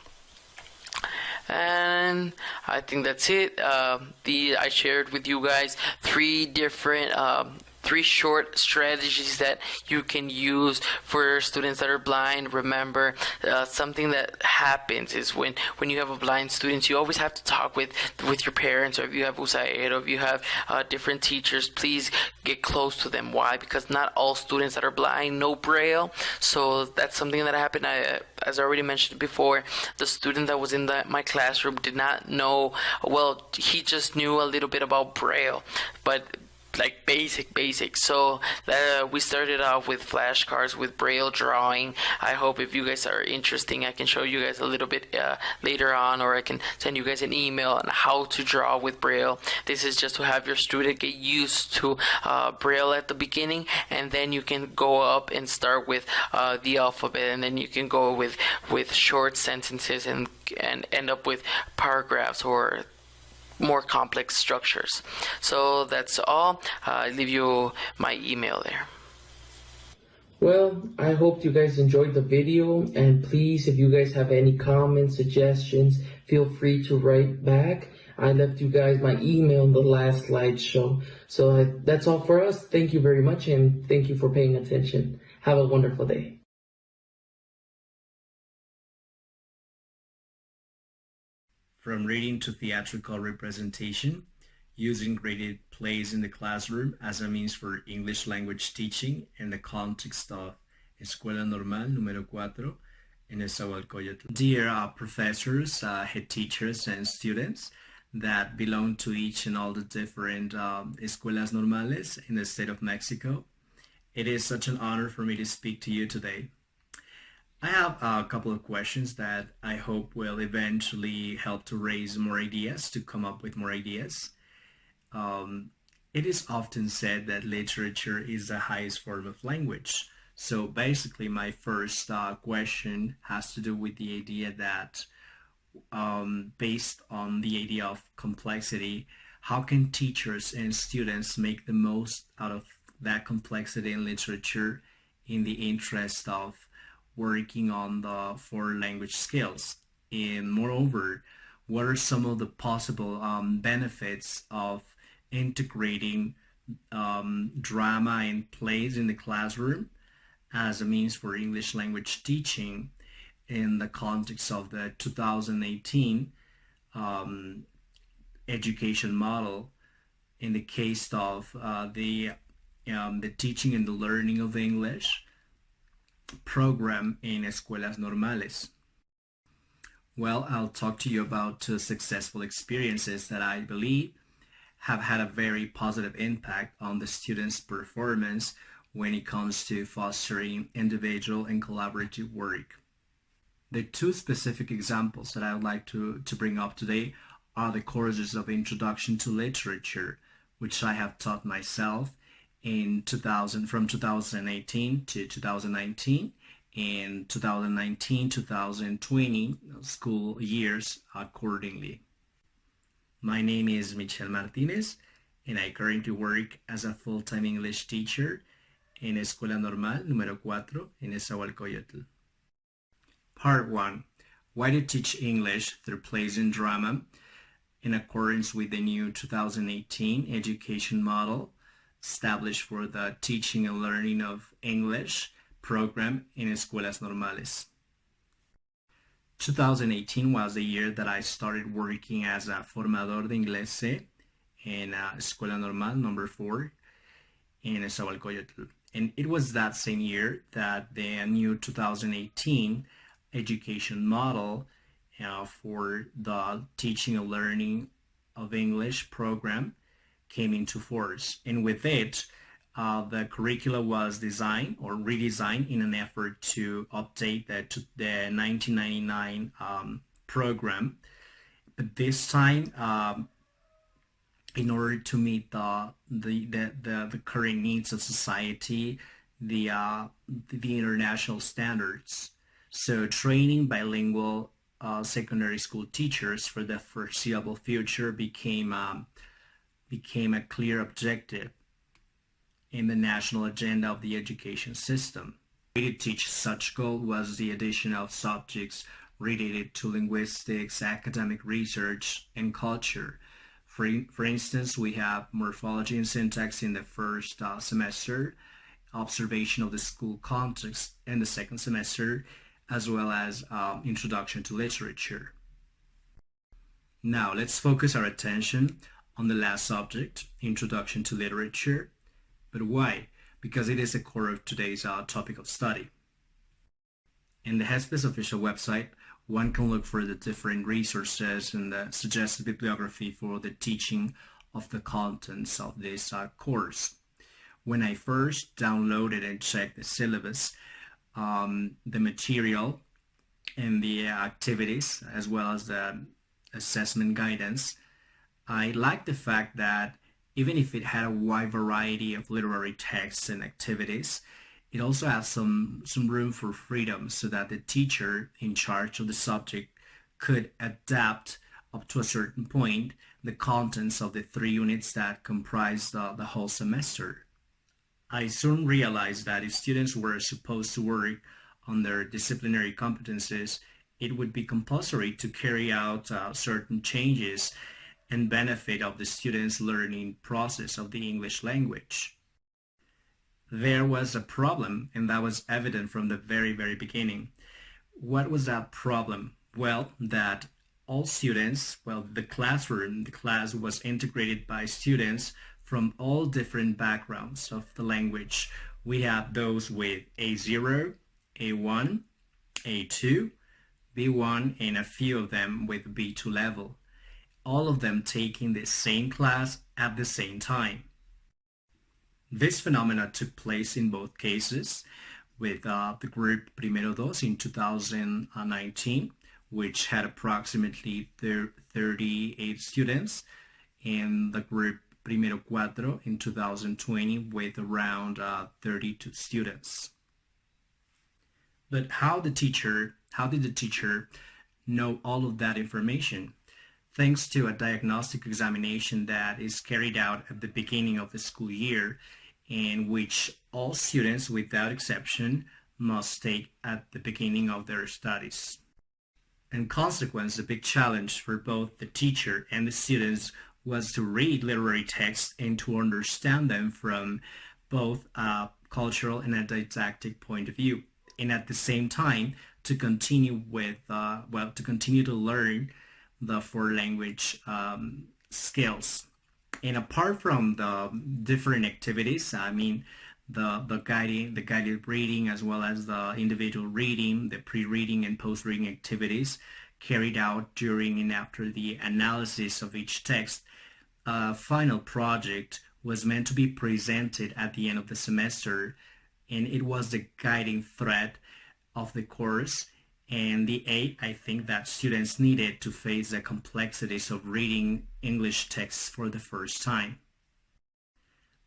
And I think that's it. I shared with you guys 3 different 3 short strategies that you can use for students that are blind. Remember, something that happens is when you have a blind student, you always have to talk with your parents, or if you have USAID, or if you have different teachers, please get close to them. Why? Because not all students that are blind know Braille. So that's something that happened. As I already mentioned before, the student that was in my classroom did not know, well, he just knew a little bit about Braille, but like basic. So we started off with flashcards with Braille drawing. I hope if you guys are interested, I can show you guys a little bit later on, or I can send you guys an email on how to draw with Braille. This is just to have your student get used to Braille at the beginning, and then you can go up and start with the alphabet, and then you can go with short sentences and end up with paragraphs or more complex structures. So that's all. I leave you my email there. Well, I hope you guys enjoyed the video, and please, if you guys have any comments, suggestions, feel free to write back. I left you guys my email in the last slideshow. So that's all for us. Thank you very much, and thank you for paying attention. Have a wonderful day. From reading to theatrical representation, using graded plays in the classroom as a means for English language teaching in the context of Escuela Normal Número 4 in Nezahualcoyotl. Dear professors, head teachers, and students that belong to each and all the different escuelas normales in the state of Mexico, it is such an honor for me to speak to you today. I have a couple of questions that I hope will eventually help to raise more ideas, to come up with more ideas. It is often said that literature is the highest form of language. So basically my first question has to do with the idea that based on the idea of complexity, How can teachers and students make the most out of that complexity in literature in the interest of working on the foreign language skills? And moreover, what are some of the possible benefits of integrating drama and plays in the classroom as a means for English language teaching in the context of the 2018 education model in the case of the teaching and the learning of English program in escuelas normales? Well, I'll talk to you about two successful experiences that I believe have had a very positive impact on the students' performance when it comes to fostering individual and collaborative work. The two specific examples that I would like to bring up today are the courses of Introduction to Literature, which I have taught myself in from 2018 to 2019, and 2019-2020 school years accordingly. My name is Michel Martinez, and I currently work as a full-time English teacher in Escuela Normal número 4 in Nezahualcoyotl. Part 1. Why to teach English through plays and drama in accordance with the new 2018 education model established for the teaching and learning of English program in escuelas normales. 2018 was the year that I started working as a formador de inglés in Escuela Normal number 4 in Nezahualcoyotl. And it was that same year that the new 2018 education model for the teaching and learning of English program came into force. And with it, the curricula was designed or redesigned in an effort to update the 1999 program. But this time, in order to meet the current needs of society, the international standards. So training bilingual secondary school teachers for the foreseeable future became a clear objective in the national agenda of the education system. The way to teach such goal was the addition of subjects related to linguistics, academic research, and culture. For instance, we have morphology and syntax in the first semester, observation of the school context in the second semester, as well as introduction to literature. Now, let's focus our attention on the last subject, introduction to literature. But why? Because it is the core of today's topic of study. In the HESPES official website, one can look for the different resources and the suggested bibliography for the teaching of the contents of this course. When I first downloaded and checked the syllabus, the material and the activities, as well as the assessment guidance, I liked the fact that even if it had a wide variety of literary texts and activities, it also has some room for freedom so that the teacher in charge of the subject could adapt up to a certain point the contents of the 3 units that comprise the whole semester. I soon realized that if students were supposed to work on their disciplinary competencies, it would be compulsory to carry out certain changes and benefit of the students' learning process of the English language. There was a problem, and that was evident from the very, very beginning. What was that problem? Well, that all students, the class was integrated by students from all different backgrounds of the language. We have those with A0, A1, A2, B1, and a few of them with B2 level. All of them taking the same class at the same time. This phenomena took place in both cases with the group Primero Dos in 2019, which had approximately 38 students, and the group Primero Cuatro in 2020 with around 32 students. But how did the teacher know all of that information? thanks to a diagnostic examination that is carried out at the beginning of the school year, in which all students, without exception, must take at the beginning of their studies. In consequence, the big challenge for both the teacher and the students was to read literary texts and to understand them from both a cultural and a didactic point of view, and at the same time to continue to learn the foreign language skills. And apart from the different activities, I mean, the guided reading, as well as the individual reading, the pre-reading and post-reading activities carried out during and after the analysis of each text, a final project was meant to be presented at the end of the semester, and it was the guiding thread of the course and the aid I think that students needed to face the complexities of reading English texts for the first time.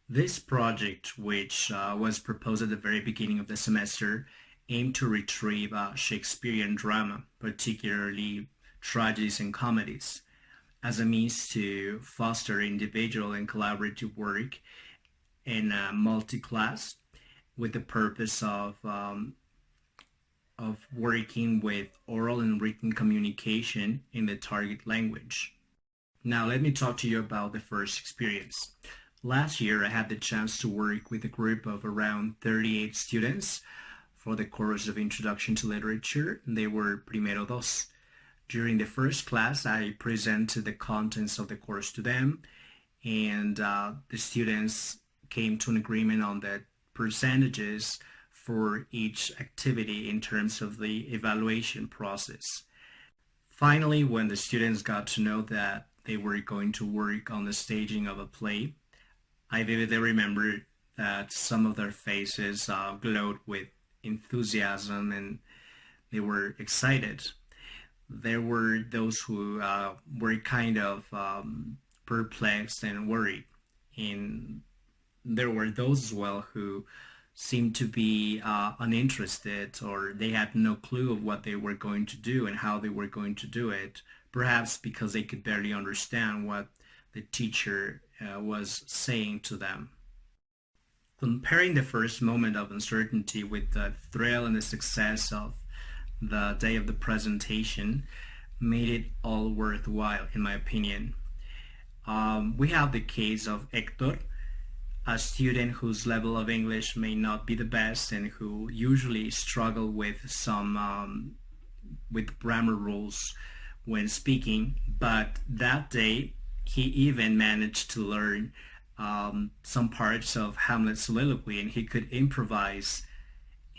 This project, which was proposed at the very beginning of the semester, aimed to retrieve Shakespearean drama, particularly tragedies and comedies, as a means to foster individual and collaborative work in multi-class, with the purpose of working with oral and written communication in the target language. Now let me talk to you about the first experience. Last year, I had the chance to work with a group of around 38 students for the course of Introduction to Literature. They were Primero Dos. During the first class, I presented the contents of the course to them, and the students came to an agreement on the percentages for each activity in terms of the evaluation process. Finally, when the students got to know that they were going to work on the staging of a play, I vividly remember that some of their faces glowed with enthusiasm and they were excited. There were those who were kind of perplexed and worried, and there were those as well who seemed to be uninterested, or they had no clue of what they were going to do and how they were going to do it, perhaps because they could barely understand what the teacher was saying to them. Comparing the first moment of uncertainty with the thrill and the success of the day of the presentation made it all worthwhile, in my opinion. We have the case of Hector, a student whose level of English may not be the best and who usually struggle with some with grammar rules when speaking, but that day he even managed to learn some parts of Hamlet's soliloquy, and he could improvise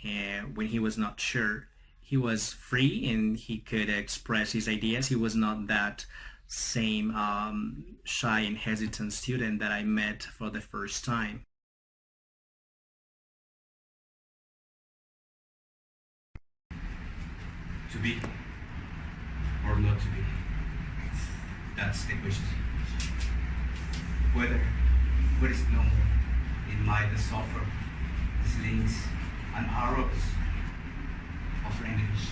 when he was not sure. He was free and he could express his ideas. He was not that same shy and hesitant student that I met for the first time. To be or not to be? That's the question. Whether what is known in mind the suffer, the slings and arrows of language,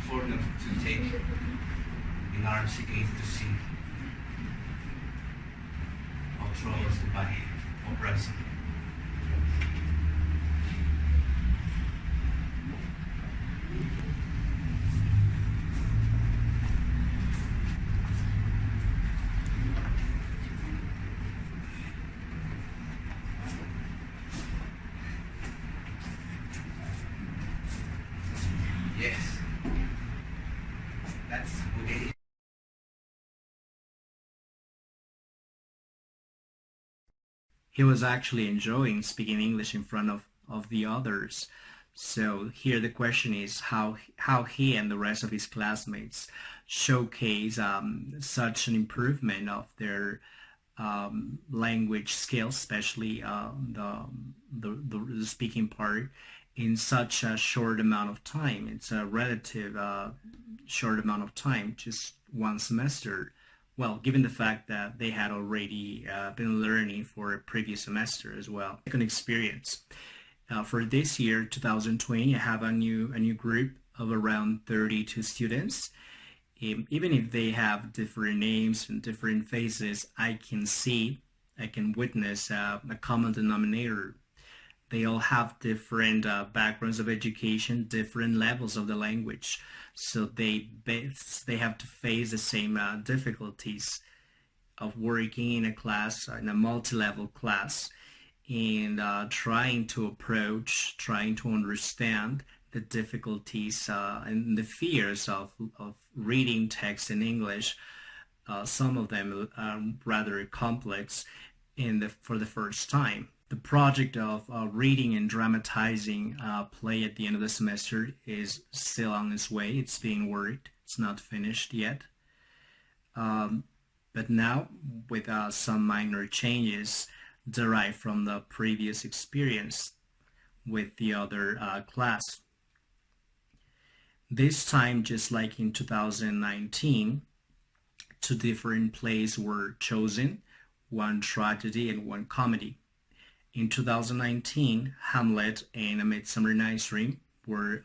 for not to take in arms against the sin of troubles to buy of ransom. Yes, that's what it is. He was actually enjoying speaking English in front of the others. So here the question is how he and the rest of his classmates showcase such an improvement of their language skills, especially the speaking part, in such a short amount of time. It's a relative short amount of time, just one semester. Well, given the fact that they had already been learning for a previous semester as well. Second experience. For this year, 2020, I have a new group of around 32 students, Even if they have different names and different faces, I can witness a common denominator. They all have different backgrounds of education, different levels of the language. So they have to face the same difficulties of working in a class, in a multi-level class, and trying to understand the difficulties and the fears of reading text in English. Some of them are rather complex for the first time. The project of reading and dramatizing play at the end of the semester is still on its way. It's being worked. It's not finished yet. But now, with some minor changes derived from the previous experience with the other class. This time, just like in 2019, 2 different plays were chosen, one tragedy and one comedy. In 2019, Hamlet and A Midsummer Night's Dream were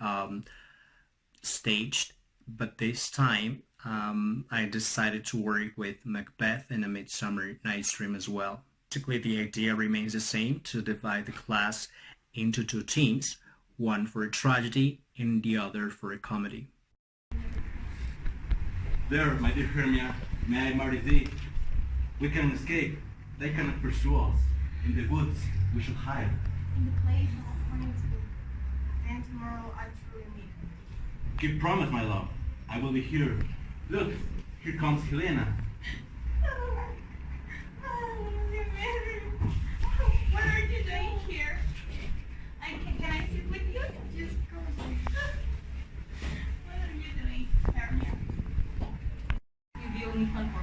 staged, but this time I decided to work with Macbeth and A Midsummer Night's Dream as well. Basically, the idea remains the same, to divide the class into 2 teams, one for a tragedy and the other for a comedy. There, my dear Hermia, may I marry thee? We can escape. They cannot pursue us. In the woods, we shall hide. In the place of a honey's book. And tomorrow I truly meet. Keep promise, my love. I will be here. Look, here comes Helena. What are you doing here? Can I sit with you? Just go. What are you doing, Hermia? You the only one for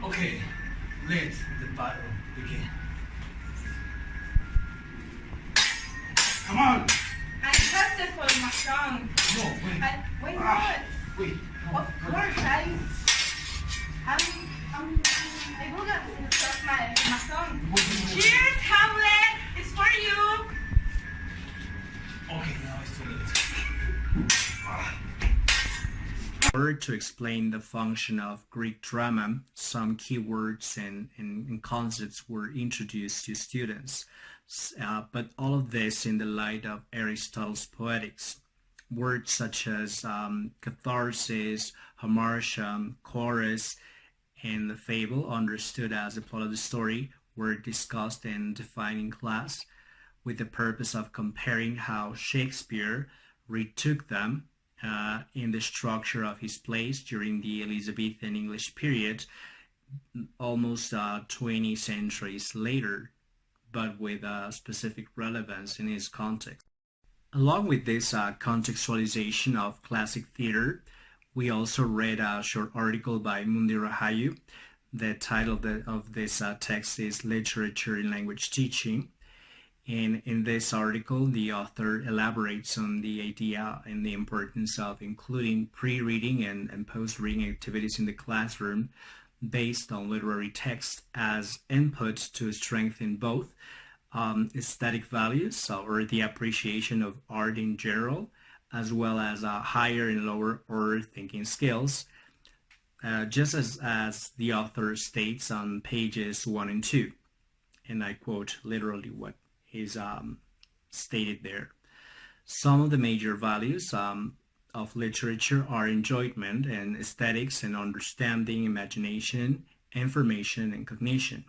all. Okay, let the battle begin. Come on! I trusted for my song. No, wait. Wait, what? Wait. Of course, I will not start my song. Cheers, Hamlet! It's for you! Okay, now it's too late. In order to explain the function of Greek drama, some keywords and concepts were introduced to students, but all of this in the light of Aristotle's Poetics. Words such as catharsis, hamartia, chorus, and the fable, understood as the plot of the story, were discussed and defined in class with the purpose of comparing how Shakespeare retook them in the structure of his plays during the Elizabethan English period, almost 20 centuries later, but with specific relevance in his context. Along with this contextualization of classic theater, we also read a short article by Mundi Rahayu. The title of this text is Literature in Language Teaching. And in this article, the author elaborates on the idea and the importance of including pre-reading and post-reading activities in the classroom based on literary text as input to strengthen both aesthetic values or the appreciation of art in general, as well as higher and lower order thinking skills, just as the author states on pages 1 and 2. And I quote literally what is stated there. Some of the major values of literature are enjoyment and aesthetics and understanding, imagination, information, and cognition.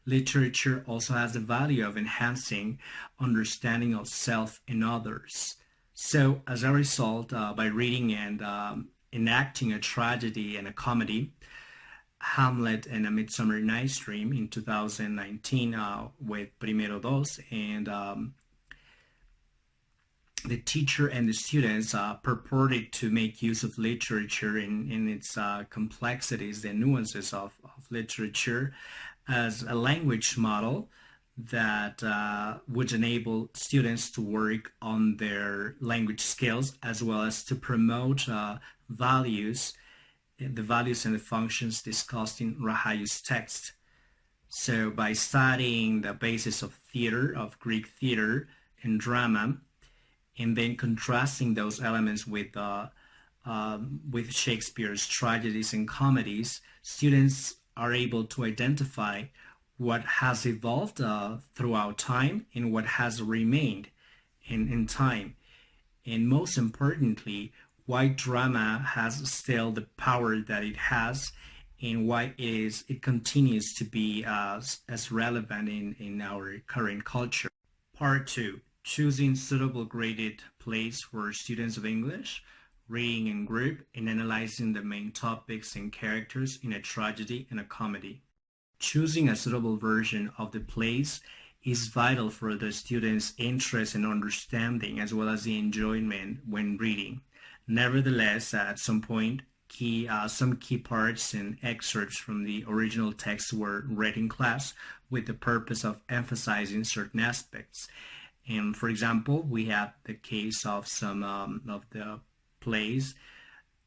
Literature also has the value of enhancing understanding of self and others. So as a result, by reading and enacting a tragedy and a comedy, Hamlet and A Midsummer Night's Dream in 2019 with Primero Dos, and the teacher and the students purported to make use of literature in its complexities, the nuances of literature, as a language model that would enable students to work on their language skills, as well as to promote the values and the functions discussed in Rahayu's text. So by studying the basis of theater, of Greek theater and drama, and then contrasting those elements with Shakespeare's tragedies and comedies, students are able to identify what has evolved throughout time and what has remained in time. And most importantly, why drama has still the power that it has, and why it continues to be as relevant in our current culture. Part 2. Choosing suitable graded plays for students of English, reading in group, and analyzing the main topics and characters in a tragedy and a comedy. Choosing a suitable version of the plays is vital for the students' interest and understanding, as well as the enjoyment when reading. Nevertheless, at some point, some key parts and excerpts from the original text were read in class with the purpose of emphasizing certain aspects. And for example, we have the case of some of the plays.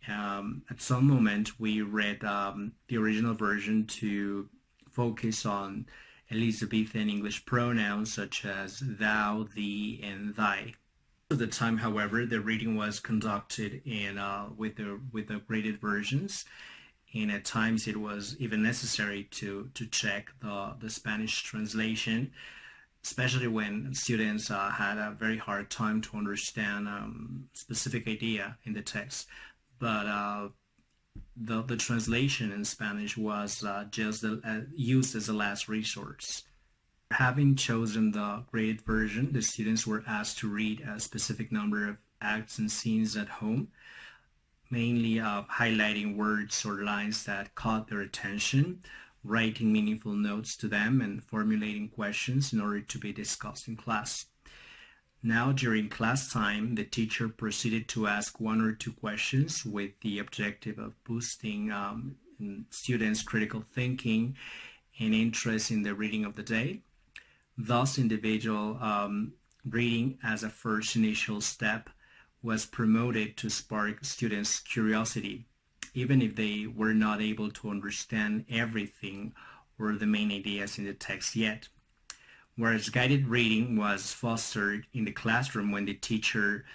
At some moment, we read the original version to focus on Elizabethan English pronouns such as thou, thee, and thy. At the time, however, the reading was conducted in with the graded versions, and at times it was even necessary to check the Spanish translation, especially when students had a very hard time to understand specific idea in the text. But the translation in Spanish was just used as a last resource. Having chosen the graded version, the students were asked to read a specific number of acts and scenes at home, mainly highlighting words or lines that caught their attention, writing meaningful notes to them, and formulating questions in order to be discussed in class. Now, during class time, the teacher proceeded to ask 1 or 2 questions with the objective of boosting students' critical thinking and interest in the reading of the day. Thus, individual reading as a first initial step was promoted to spark students' curiosity, even if they were not able to understand everything or the main ideas in the text yet. Whereas guided reading was fostered in the classroom when the teacher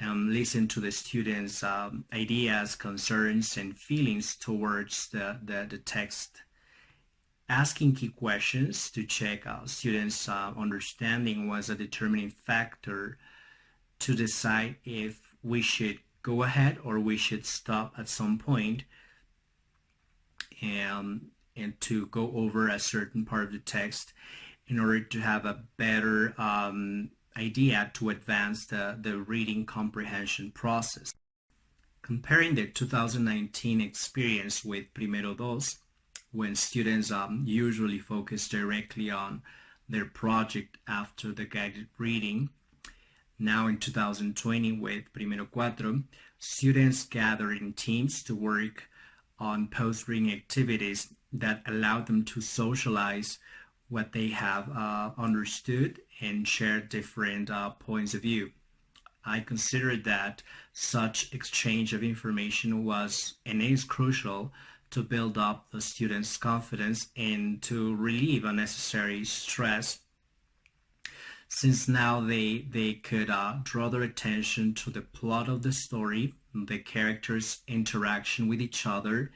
listened to the students' ideas, concerns, and feelings towards the text. Asking key questions to check students' understanding was a determining factor to decide if we should go ahead or we should stop at some point and to go over a certain part of the text in order to have a better idea to advance the reading comprehension process. Comparing the 2019 experience with Primero Dos, when students usually focus directly on their project after the guided reading, now in 2020 with Primero 4, students gather in teams to work on post-reading activities that allow them to socialize what they have understood and share different points of view. I consider that such exchange of information was and is crucial to build up the students' confidence and to relieve unnecessary stress, since now they could draw their attention to the plot of the story, the characters' interaction with each other,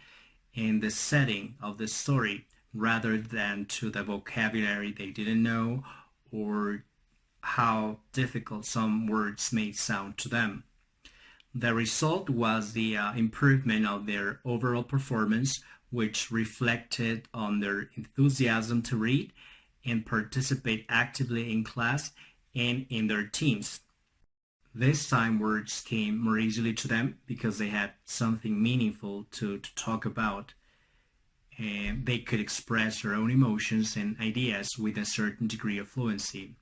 and the setting of the story, rather than to the vocabulary they didn't know or how difficult some words may sound to them. The result was the improvement of their overall performance, which reflected on their enthusiasm to read and participate actively in class and in their teams. This time words came more easily to them because they had something meaningful to talk about, and they could express their own emotions and ideas with a certain degree of fluency.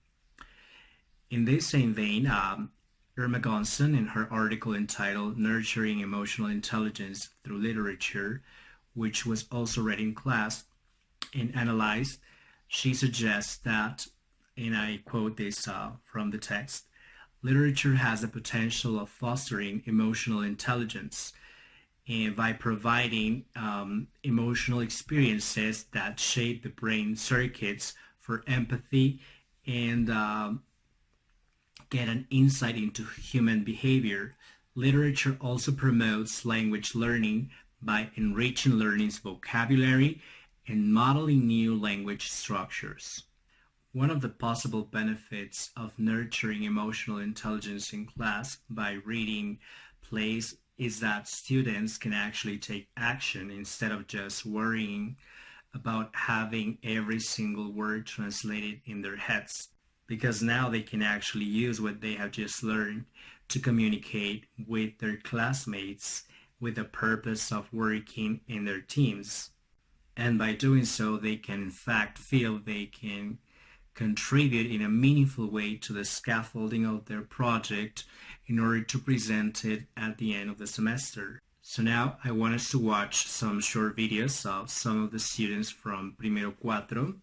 In this same vein, Irma Gonson, in her article entitled Nurturing Emotional Intelligence Through Literature, which was also read in class and analyzed, she suggests that, and I quote this from the text, literature has the potential of fostering emotional intelligence and by providing emotional experiences that shape the brain circuits for empathy and get an insight into human behavior, literature also promotes language learning by enriching learning's vocabulary and modeling new language structures. One of the possible benefits of nurturing emotional intelligence in class by reading plays is that students can actually take action instead of just worrying about having every single word translated in their heads, because now they can actually use what they have just learned to communicate with their classmates with the purpose of working in their teams. And by doing so, they can in fact feel they can contribute in a meaningful way to the scaffolding of their project in order to present it at the end of the semester. So now I want us to watch some short videos of some of the students from Primero Cuatro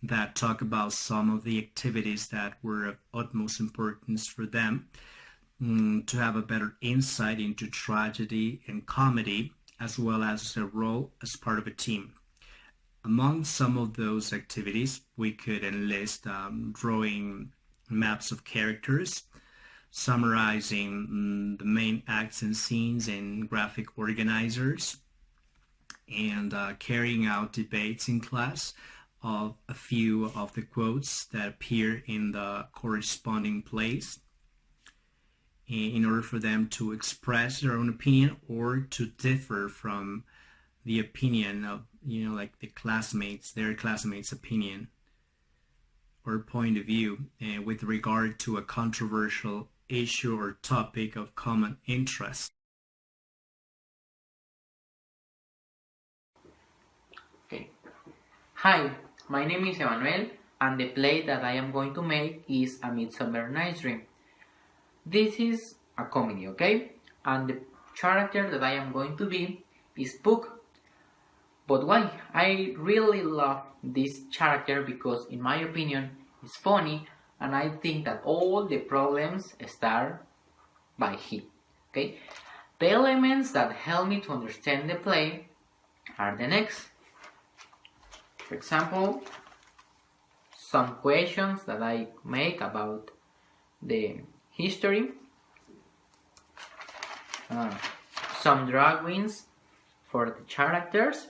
that talk about some of the activities that were of utmost importance for them to have a better insight into tragedy and comedy, as well as their role as part of a team. Among some of those activities, we could enlist drawing maps of characters, summarizing the main acts and scenes in graphic organizers, and carrying out debates in class of a few of the quotes that appear in the corresponding plays in order for them to express their own opinion or to differ from the opinion of, like their classmates' opinion or point of view with regard to a controversial issue or topic of common interest. Okay. Hi, my name is Emmanuel, and the play that I am going to make is A Midsummer Night's Dream. This is a comedy, okay? And the character that I am going to be is Puck. But why? I really love this character because, in my opinion, it's funny, and I think that all the problems start by him. Okay? The elements that help me to understand the play are the next. For example, some questions that I make about the history, some drawings for the characters.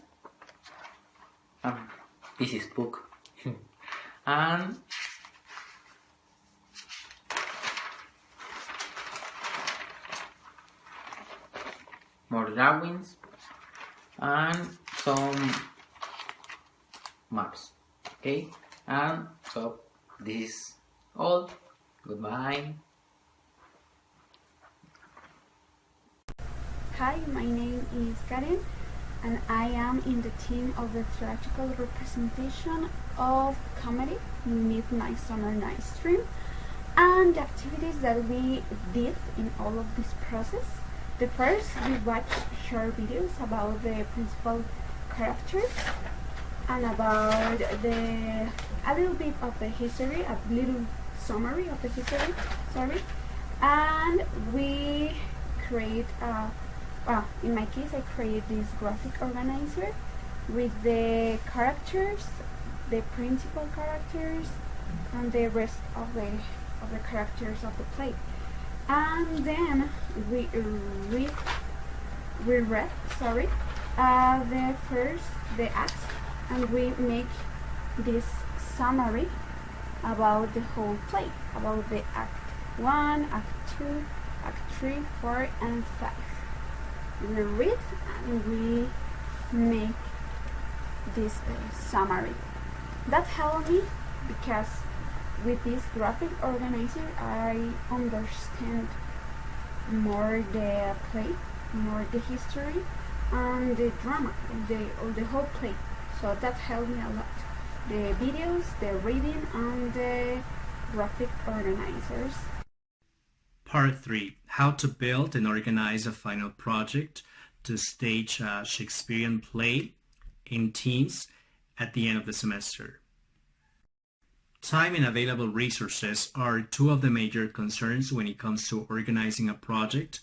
This is book. And more drawings and some maps. Okay, and so this is all. Goodbye. Hi, my name is Karen, and I am in the team of the theatrical representation of comedy Midsummer Night's Dream, and the activities that we did in all of this process. The first, we watched short videos about the principal characters and about a little bit of the history, a little summary of the history, and we create in my case I create this graphic organizer with the characters, the principal characters, and the rest of the characters of the play. And then we read the acts, and we make this summary about the whole play, about the act 1, act 2, act 3, 4, and 5. We read and we make this summary. That helped me because with this graphic organizer I understand more the play, more the history and the drama of the whole play. So that helped me a lot. The videos, the reading, and the graphic organizers. Part 3. How to build and organize a final project to stage a Shakespearean play in teams at the end of the semester. Time and available resources are two of the major concerns when it comes to organizing a project,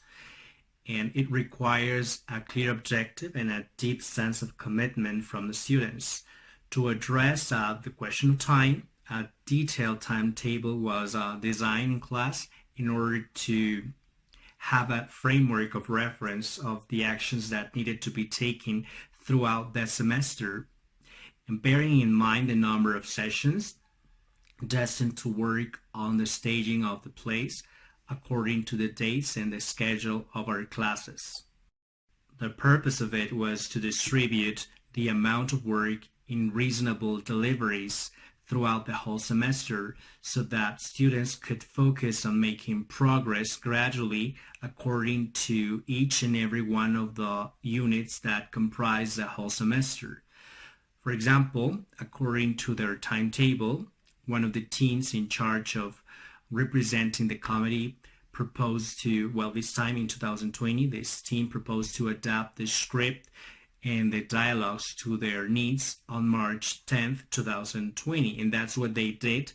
and it requires a clear objective and a deep sense of commitment from the students. To address the question of time, a detailed timetable was designed in class in order to have a framework of reference of the actions that needed to be taken throughout that semester, and bearing in mind the number of sessions destined to work on the staging of the plays according to the dates and the schedule of our classes. The purpose of it was to distribute the amount of work in reasonable deliveries throughout the whole semester so that students could focus on making progress gradually according to each and every one of the units that comprise the whole semester. For example, according to their timetable, one of the teams in charge of representing the comedy proposed to, well, this time in 2020, this team proposed to adapt the script and the dialogues to their needs on March 10th, 2020. And that's what they did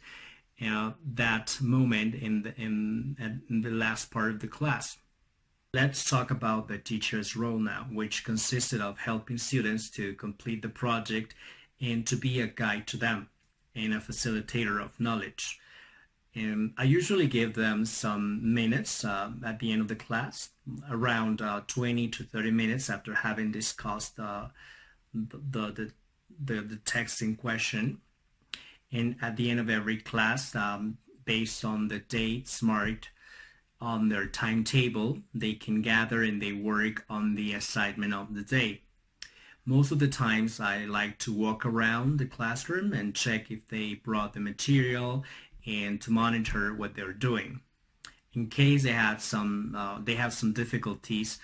that moment in the last part of the class. Let's talk about the teacher's role now, which consisted of helping students to complete the project and to be a guide to them and a facilitator of knowledge. And I usually give them some minutes at the end of the class, around 20 to 30 minutes after having discussed the text in question. And at the end of every class, based on the dates marked on their timetable, they can gather and they work on the assignment of the day. Most of the times I like to walk around the classroom and check if they brought the material and to monitor what they're doing. In case they have some difficulties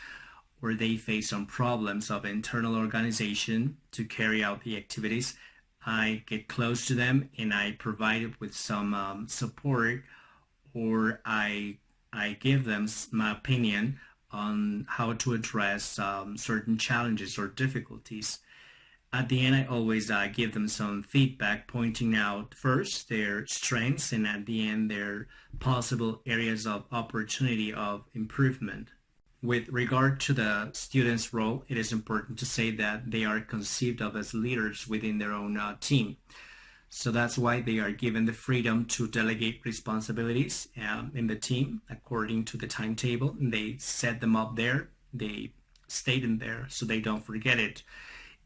or they face some problems of internal organization to carry out the activities, I get close to them and I provide it with some support, or I give them my opinion on how to address certain challenges or difficulties. At the end, I always give them some feedback, pointing out first their strengths and at the end their possible areas of opportunity of improvement. With regard to the students' role, it is important to say that they are conceived of as leaders within their own team. So that's why they are given the freedom to delegate responsibilities in the team according to the timetable. And they set them up there, they state them there so they don't forget it.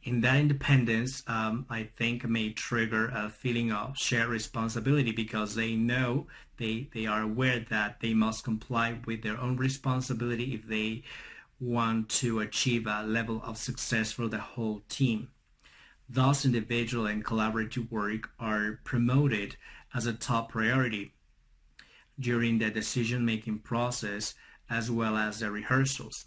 In that independence, I think may trigger a feeling of shared responsibility because they know, they are aware that they must comply with their own responsibility if they want to achieve a level of success for the whole team. Thus, individual and collaborative work are promoted as a top priority during the decision-making process as well as the rehearsals.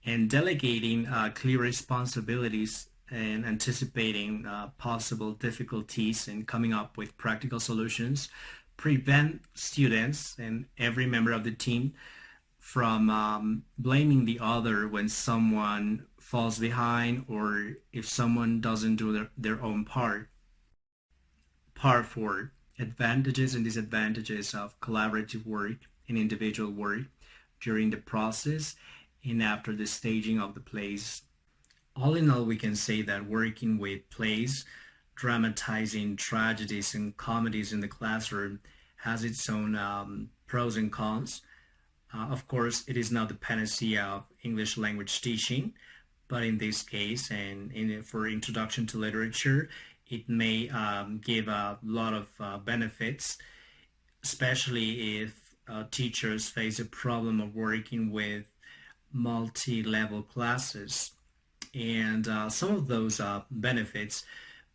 And delegating clear responsibilities and anticipating possible difficulties and coming up with practical solutions prevent students and every member of the team from blaming the other when someone falls behind or if someone doesn't do their own part. Part 4, advantages and disadvantages of collaborative work and individual work during the process and after the staging of the plays. All in all, we can say that working with plays, dramatizing tragedies and comedies in the classroom has its own pros and cons. Of course, it is not the panacea of English language teaching, but in this case, and for introduction to literature, it may give a lot of benefits, especially if teachers face a problem of working with multi-level classes. And some of those benefits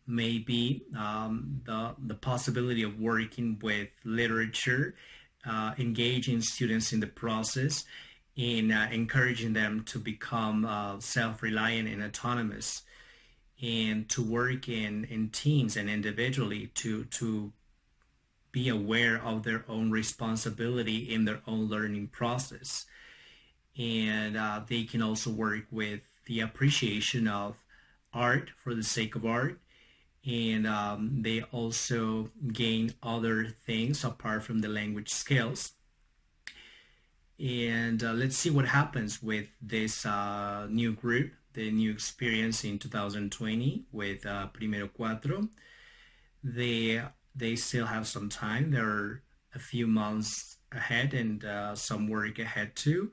may be the possibility of working with literature, engaging students in the process, in encouraging them to become self-reliant and autonomous, and to work in teams and individually to be aware of their own responsibility in their own learning process. And they can also work with the appreciation of art for the sake of art, and they also gain other things apart from the language skills. And let's see what happens with this new group, the new experience in 2020 with Primero Cuatro. The they still have some time. There are a few months ahead and some work ahead too.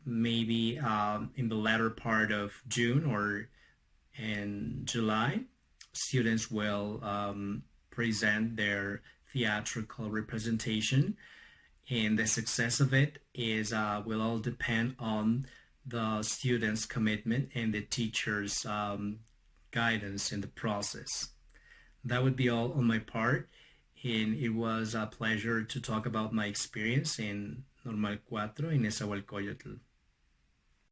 Maybe in the latter part of June or in July, students will present their theatrical representation, and the success of it is will all depend on the students' commitment and the teacher's guidance in the process. That would be all on my part, and it was a pleasure to talk about my experience in Normal 4 in Nezahualcoyotl.